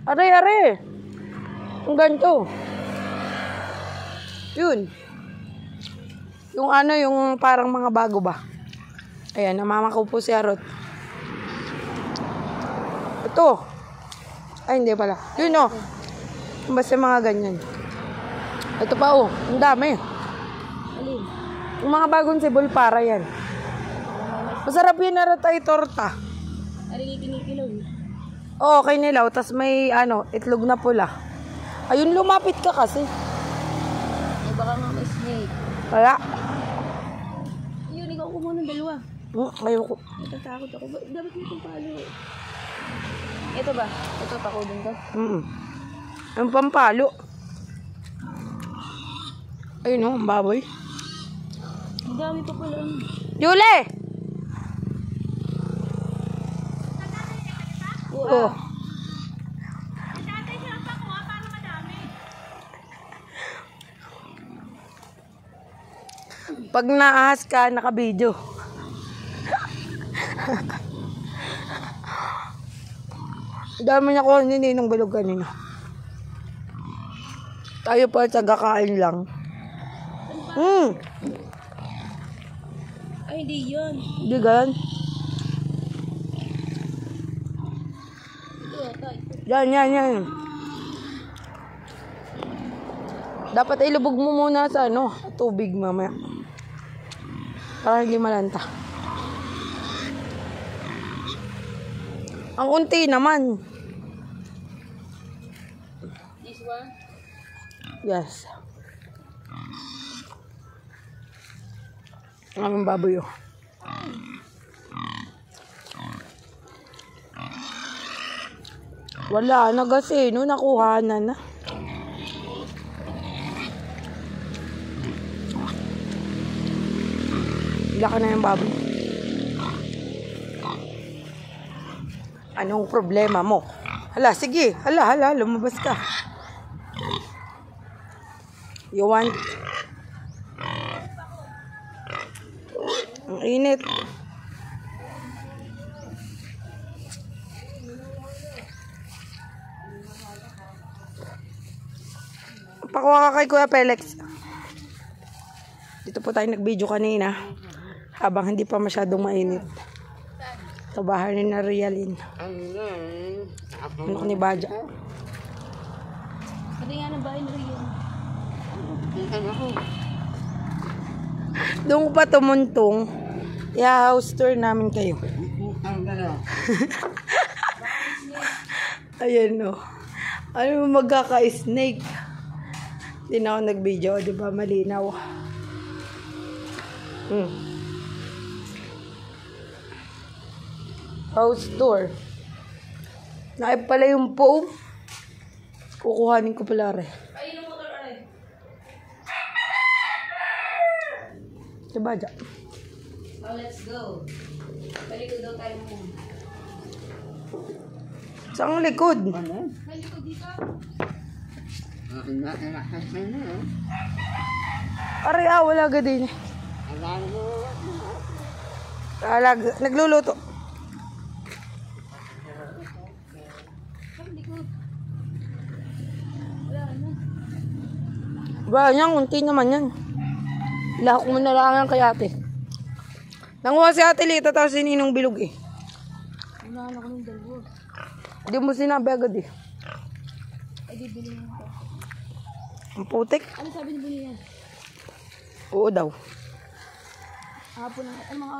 Are. Ang ganito. Yun. Yung ano, yung parang mga bago ba? Ayan, namamakaw po si Arot. Ito. Ay, hindi pala. Yun o. Basta mga ganyan. Ito pa o. Ang dami. Alin? Yung mga bagong sibol para yan. Masarap yun Arot ay torta. Alin kinikilaw. Oo, okay nilaw. Tapos may ano, itlog na pula. Ayun, lumapit ka kasi. Ay, baka nga may snake. Kaya. Yun, ikaw kumuha ng dalawa. Ayoko. Natatakot ako. Dapat mo itong palo. Ito ba? Ito tako din to? Ang pampalo. Ayun o, ang baboy. Ang dami pa pala. Yule! Oo. Pag naahas ka, naka-video. Dami niya ko nininong bilog kanina. Tayo pa tagakain lang. Ay, hindi yun. Hindi ganun. Yan. Dapat ilubog mo muna sa ano, tubig mamaya. Para hindi malanta. Ang unti naman. This one? Yes. Ang aming baboy oh. Wala na kasi, no, nakuha na. Wala ka na yung baboy. Anong problema mo? Hala, sige. Hala, lumabas ka. You want? Ang init. Pakuha ka kay Kuya Felix. Dito po tayo nag-video kanina. Habang hindi pa masyadong mainit. Sa bahay ni Narialin. Ano ni Baja? Pati nga ng bahay na rin yun. Doon ko pa tumuntong. I-house tour namin kayo. Ayan o. Ano magkaka-snake? Hindi na ako nag-video. Diba malinaw? House tour. Naib pala yung po. Kukuhanin ko pala rin. Ayun ang motor aray. Diba dyan? Oh, let's go. Balik daw tayo muna. Saan likod? Balik ko dito. Aray wala ka din. Nagluluto. Ba, yan, unti naman yan. Lahok mo na lang yan kay ate. Nanguha si ate Lita tapos sininong bilog eh. Unahan ako ng dalawa. Hindi mo sinabi agad eh. Ay, bibili mo ito. Ang putik. Ano sabi ni Buni yan? Oo daw. Hapon na. Ano mga